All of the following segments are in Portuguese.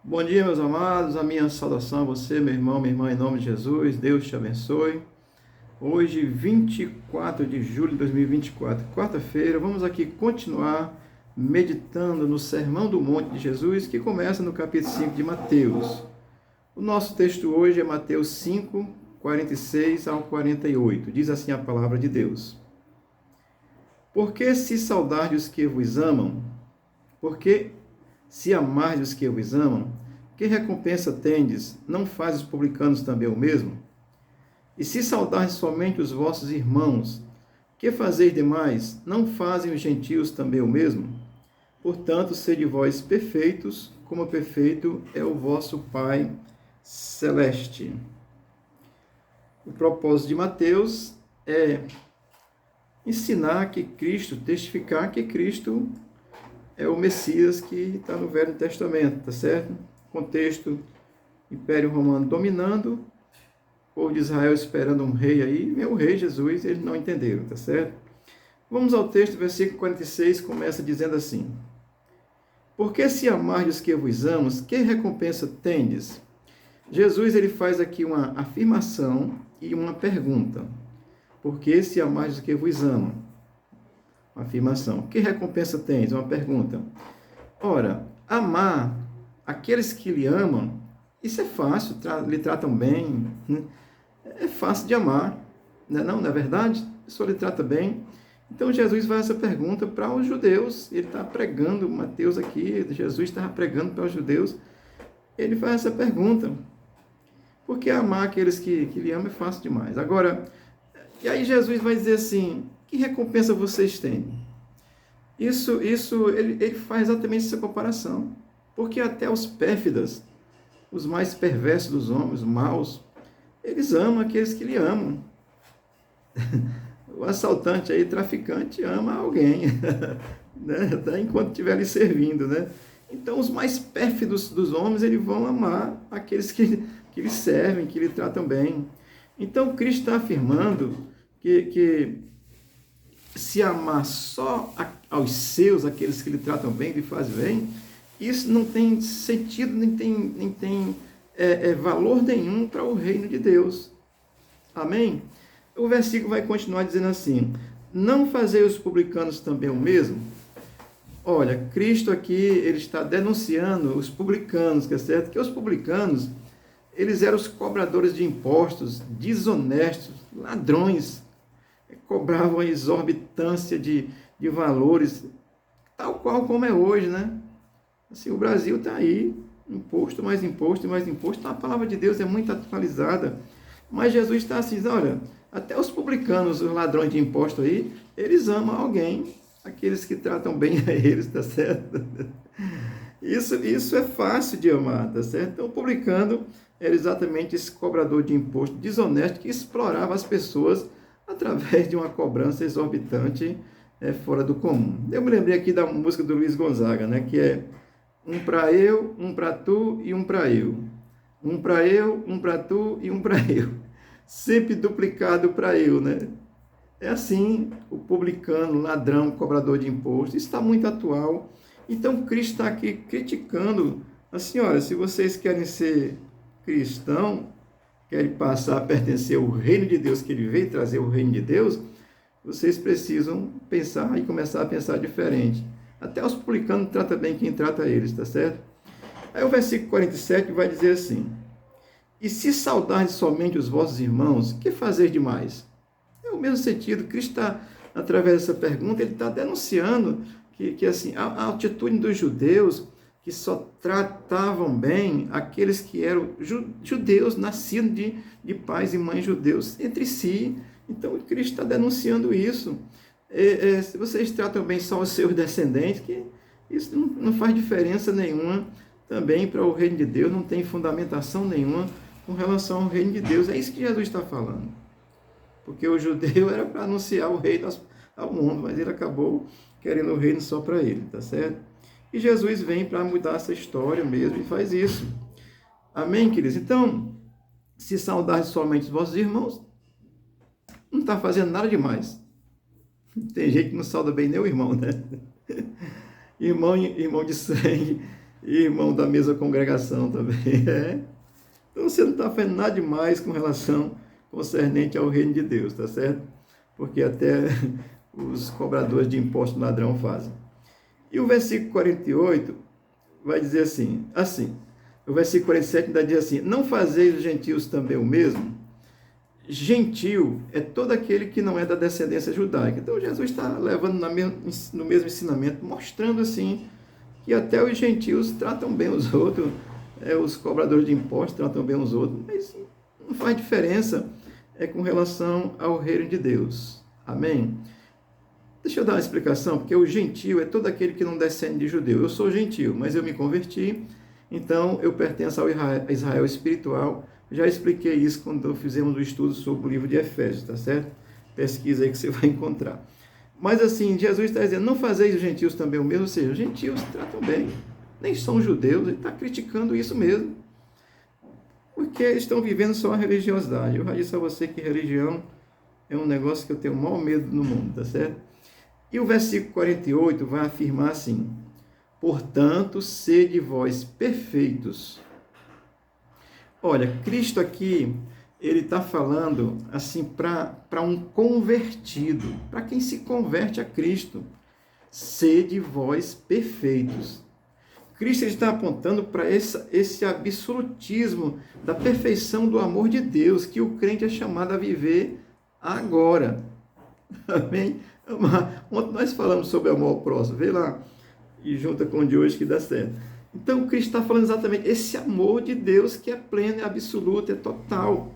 Bom dia, meus amados. A minha saudação a você, meu irmão, minha irmã, em nome de Jesus. Deus te abençoe. Hoje, 24 de julho de 2024, quarta-feira, vamos aqui continuar meditando no Sermão do Monte de Jesus, que começa no capítulo 5 de Mateus. O nosso texto hoje é Mateus 5, 46 ao 48. Diz assim a palavra de Deus: Porque se saudardes os que vos amam, porque se amardes os que vos amam, que recompensa tendes? Não faz os publicanos também o mesmo? E se saudardes somente os vossos irmãos, que fazeis demais? Não fazem os gentios também o mesmo? Portanto, sede vós perfeitos, como perfeito é o vosso Pai Celeste. O propósito de Mateus é ensinar que Cristo, testificar que Cristo é o Messias que está no Velho Testamento, tá certo? Contexto, Império Romano dominando, o povo de Israel esperando um rei aí, meu rei Jesus, eles não entenderam, tá certo? Vamos ao texto, versículo 46, começa dizendo assim: Porque se amardes os que vos amam, que recompensa tendes? Jesus, ele faz aqui uma afirmação e uma pergunta. Porque se amardes os que vos amam? Uma afirmação. Que recompensa tens? Uma pergunta. Ora, amar aqueles que lhe amam, isso é fácil, lhe tratam bem, né? É fácil de amar, não é verdade? A pessoa lhe trata bem. Então Jesus faz essa pergunta para os judeus, ele está pregando, Mateus aqui, Jesus estava pregando para os judeus, ele faz essa pergunta, porque amar aqueles que lhe amam é fácil demais. Agora, e aí Jesus vai dizer assim, que recompensa vocês têm? Isso ele faz exatamente essa comparação, porque até os pérfidas, os mais perversos dos homens, os maus, eles amam aqueles que lhe amam. O assaltante aí, traficante, ama alguém, né? Até enquanto estiver lhe servindo, né? Então, os mais pérfidos dos homens, eles vão amar aqueles que lhe servem, que lhe tratam bem. Então, Cristo está afirmando que se amar só aos seus, aqueles que lhe tratam bem, lhe fazem bem, isso não tem sentido, nem tem valor nenhum para o reino de Deus. Amém? O versículo vai continuar dizendo assim: Não fazei os publicanos também o mesmo? Olha, Cristo aqui, ele está denunciando os publicanos, que é certo? Que os publicanos, eles eram os cobradores de impostos, desonestos, ladrões, cobravam a exorbitância de valores, tal qual como é hoje, né? Assim, o Brasil está aí, imposto, mais imposto, mais imposto. A palavra de Deus é muito atualizada. Mas Jesus está assim, olha, até os publicanos, os ladrões de imposto aí, eles amam alguém, aqueles que tratam bem a eles, tá certo? Isso é fácil de amar, tá certo? Então, o publicano era exatamente esse cobrador de imposto desonesto que explorava as pessoas através de uma cobrança exorbitante fora do comum. Eu me lembrei aqui da música do Luiz Gonzaga, né, que é um para eu, um para tu e um para eu. Um para eu, um para tu e um para eu. Sempre duplicado para eu, né? É assim, o publicano, ladrão, cobrador de imposto, isso está muito atual. Então, Cristo está aqui criticando, assim, olha, se vocês querem ser cristão, querem passar a pertencer ao reino de Deus, que ele veio trazer o reino de Deus, vocês precisam pensar e começar a pensar diferente. Até os publicanos tratam bem quem trata eles, tá certo? Aí o versículo 47 vai dizer assim: E se saudardes somente os vossos irmãos, que fazeis demais? É o mesmo sentido. Cristo está, através dessa pergunta, ele está denunciando que assim, a atitude dos judeus, que só tratavam bem aqueles que eram judeus, nascidos de pais e mães judeus entre si. Então, Cristo está denunciando isso. Se vocês tratam bem só os seus descendentes, que isso não faz diferença nenhuma também para o reino de Deus, não tem fundamentação nenhuma com relação ao reino de Deus. É isso que Jesus está falando. Porque o judeu era para anunciar o reino ao mundo, mas ele acabou querendo o reino só para ele, tá certo? E Jesus vem para mudar essa história mesmo e faz isso. Amém, queridos? Então, se saudar somente os vossos irmãos, não está fazendo nada demais. Tem gente que não sauda bem nem o irmão, né? Irmão de sangue, irmão da mesma congregação também. É. Então você não está fazendo nada demais com relação concernente ao reino de Deus, tá certo? Porque até os cobradores de imposto ladrão fazem. E o versículo 48 vai dizer assim, o versículo 47 ainda diz assim, não fazeis os gentios também o mesmo? Gentil é todo aquele que não é da descendência judaica. Então Jesus está levando no mesmo ensinamento, mostrando assim, que até os gentios tratam bem os outros, os cobradores de impostos tratam bem os outros, mas não faz diferença com relação ao reino de Deus. Amém? Deixa eu dar uma explicação, porque o gentio é todo aquele que não descende de judeu. Eu sou gentio, mas eu me converti, então eu pertenço ao Israel espiritual. Já expliquei isso quando fizemos o estudo sobre o livro de Efésios, tá certo? Pesquisa aí que você vai encontrar. Mas assim, Jesus está dizendo, não fazeis os gentios também o mesmo, ou seja, os gentios tratam bem, nem são judeus, ele está criticando isso mesmo, porque eles estão vivendo só a religiosidade. Eu já disse a você que religião é um negócio que eu tenho o maior medo no mundo, tá certo? E o versículo 48 vai afirmar assim, portanto, sede vós perfeitos. Olha, Cristo aqui, ele está falando assim para um convertido, para quem se converte a Cristo. Sede vós perfeitos. Cristo está apontando para esse absolutismo da perfeição do amor de Deus, que o crente é chamado a viver agora. Amém? Ontem nós falamos sobre amor ao próximo, vê lá, e junta com o de hoje que dá certo. Então, Cristo está falando exatamente esse amor de Deus que é pleno, é absoluto, é total.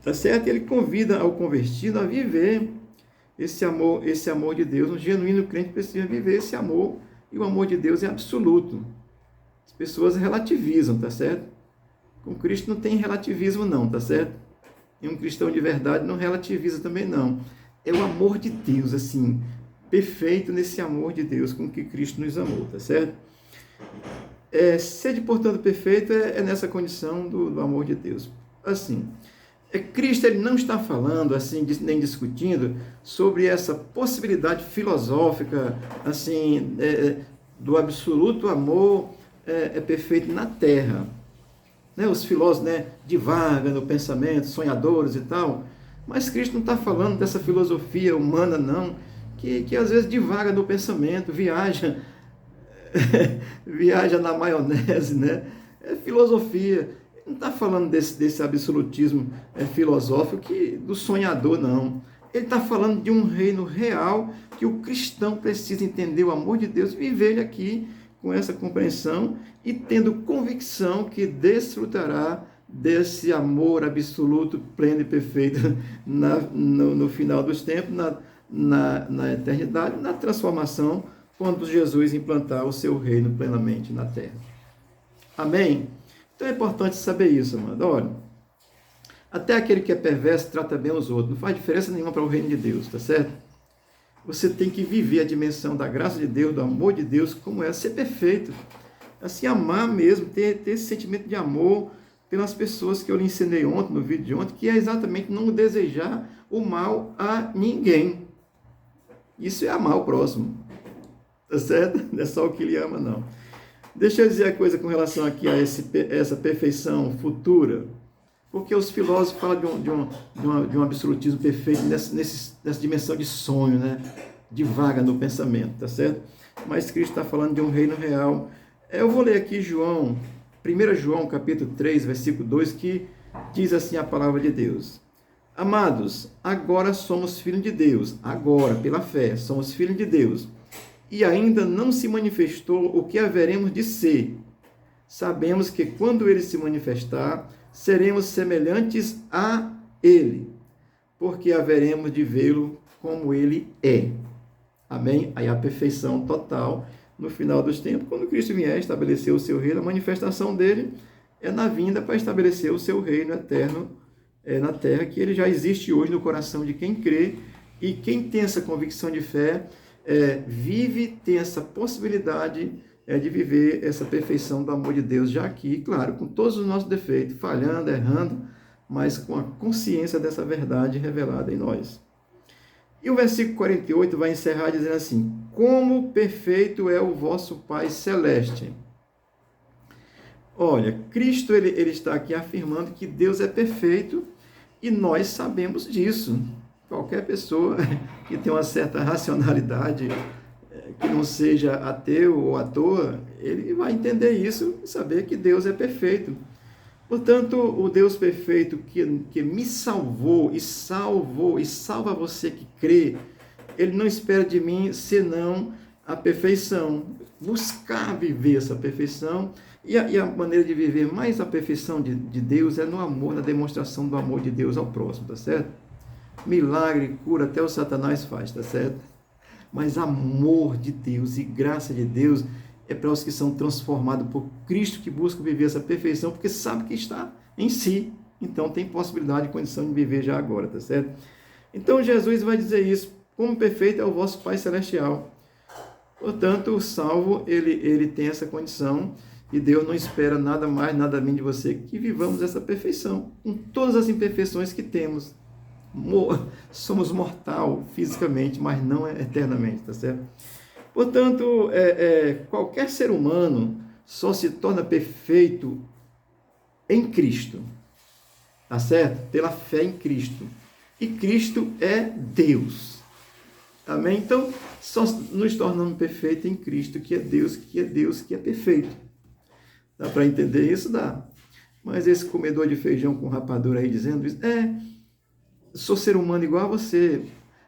Tá certo? Ele convida ao convertido a viver esse amor de Deus. Um genuíno crente precisa viver esse amor, e o amor de Deus é absoluto. As pessoas relativizam, tá certo? Com Cristo não tem relativismo não, tá certo? E um cristão de verdade não relativiza também não. É o amor de Deus, assim, perfeito nesse amor de Deus com que Cristo nos amou, tá certo? Sede, portanto, perfeito é nessa condição do amor de Deus. Assim, Cristo ele não está falando, assim, nem discutindo sobre essa possibilidade filosófica, assim, do absoluto amor perfeito na Terra. Né? Os filósofos, divagam no pensamento, sonhadores e tal, mas Cristo não está falando dessa filosofia humana, não, que às vezes divaga no pensamento, viaja na maionese, né? É filosofia. Ele não está falando desse absolutismo filosófico do sonhador, não. Ele está falando de um reino real que o cristão precisa entender o amor de Deus e viver ele aqui com essa compreensão e tendo convicção que desfrutará desse amor absoluto, pleno e perfeito no final dos tempos, na eternidade, na transformação, quando Jesus implantar o seu reino plenamente na terra. Amém? Então é importante saber isso, amado. Olha, até aquele que é perverso trata bem os outros. Não faz diferença nenhuma para o reino de Deus, tá certo? Você tem que viver a dimensão da graça de Deus, do amor de Deus, como é ser perfeito. Assim, amar mesmo, ter esse sentimento de amor pelas pessoas que eu lhe ensinei ontem, no vídeo de ontem, que é exatamente não desejar o mal a ninguém. Isso é amar o próximo. Tá certo? Não é só o que ele ama, não. Deixa eu dizer a coisa com relação aqui a essa perfeição futura, porque os filósofos falam de um absolutismo perfeito nessa dimensão de sonho, né? De vaga no pensamento, tá certo? Mas Cristo está falando de um reino real. Eu vou ler aqui 1 João capítulo 3, versículo 2, que diz assim a palavra de Deus. Amados, agora somos filhos de Deus, agora, pela fé, somos filhos de Deus. E ainda não se manifestou o que haveremos de ser. Sabemos que quando ele se manifestar, seremos semelhantes a ele, porque haveremos de vê-lo como ele é. Amém? Aí a perfeição total no final dos tempos, quando Cristo vier estabelecer o seu reino, a manifestação dele é na vinda para estabelecer o seu reino eterno na terra, que ele já existe hoje no coração de quem crê, e quem tem essa convicção de fé, tem essa possibilidade de viver essa perfeição do amor de Deus já aqui, claro, com todos os nossos defeitos, falhando, errando, mas com a consciência dessa verdade revelada em nós. E o versículo 48 vai encerrar dizendo assim, como perfeito é o vosso Pai Celeste. Olha, Cristo ele está aqui afirmando que Deus é perfeito e nós sabemos disso. Qualquer pessoa que tem uma certa racionalidade, que não seja ateu ou à toa, ele vai entender isso e saber que Deus é perfeito. Portanto, o Deus perfeito que me salvou e salva você que crê, ele não espera de mim senão a perfeição. Buscar viver essa perfeição. E a maneira de viver mais a perfeição de Deus é no amor, na demonstração do amor de Deus ao próximo, tá certo? Milagre, cura, até o Satanás faz, tá certo? Mas amor de Deus e graça de Deus é para os que são transformados por Cristo, que buscam viver essa perfeição, porque sabe que está em si. Então tem possibilidade e condição de viver já agora, tá certo? Então Jesus vai dizer isso, como perfeito é o vosso Pai Celestial. Portanto, o salvo, ele tem essa condição, e Deus não espera nada mais, nada menos de você que vivamos essa perfeição, com todas as imperfeições que temos. Somos mortal fisicamente, mas não eternamente, tá certo? Portanto, qualquer ser humano só se torna perfeito em Cristo, tá certo? Pela fé em Cristo. E Cristo é Deus. Amém? Então, só nos tornamos perfeitos em Cristo, que é Deus, que é perfeito. Dá para entender isso? Dá. Mas esse comedor de feijão com rapadura aí dizendo isso, sou ser humano igual a você,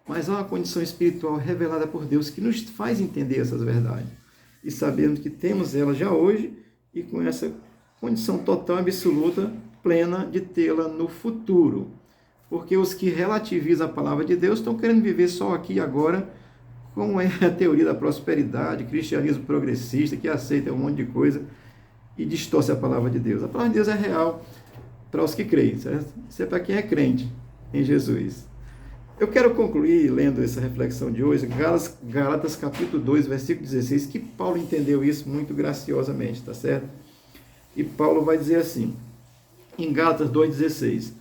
mas há uma condição espiritual revelada por Deus que nos faz entender essas verdades. E sabemos que temos ela já hoje e com essa condição total, absoluta, plena de tê-la no futuro. Porque os que relativizam a palavra de Deus estão querendo viver só aqui e agora, como é a teoria da prosperidade, cristianismo progressista, que aceita um monte de coisa e distorce a palavra de Deus. A palavra de Deus é real para os que creem, certo? Isso é para quem é crente em Jesus. Eu quero concluir lendo essa reflexão de hoje, Gálatas capítulo 2, versículo 16, que Paulo entendeu isso muito graciosamente, tá certo? E Paulo vai dizer assim, em Gálatas 2,16,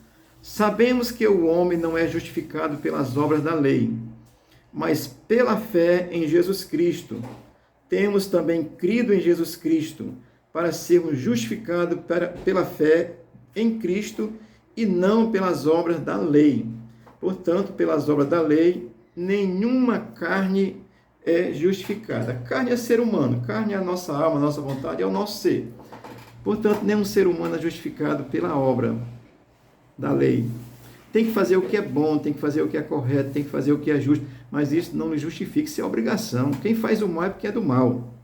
sabemos que o homem não é justificado pelas obras da lei, mas pela fé em Jesus Cristo. Temos também crido em Jesus Cristo, para sermos justificados pela fé em Cristo e não pelas obras da lei. Portanto, pelas obras da lei, nenhuma carne é justificada. Carne é ser humano, carne é a nossa alma, a nossa vontade, é o nosso ser. Portanto, nenhum ser humano é justificado pela obra da lei. Tem que fazer o que é bom, tem que fazer o que é correto, tem que fazer o que é justo, mas isso não nos justifica, isso é obrigação. Quem faz o mal é porque é do mal.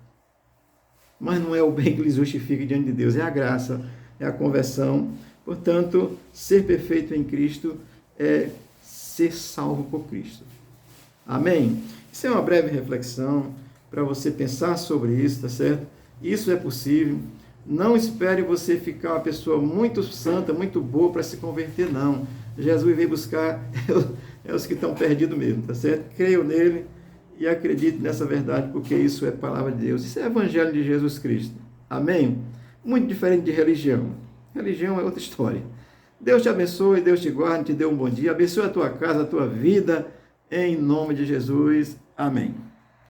Mas não é o bem que lhes justifica diante de Deus, é a graça, é a conversão. Portanto, ser perfeito em Cristo é ser salvo por Cristo. Amém? Isso é uma breve reflexão para você pensar sobre isso, tá certo? Isso é possível. Não espere você ficar uma pessoa muito santa, muito boa para se converter, não. Jesus veio buscar os que estão perdidos mesmo, tá certo? Creio nele e acredite nessa verdade, porque isso é palavra de Deus. Isso é evangelho de Jesus Cristo. Amém? Muito diferente de religião. Religião é outra história. Deus te abençoe, Deus te guarde, te dê um bom dia. Abençoe a tua casa, a tua vida, em nome de Jesus. Amém.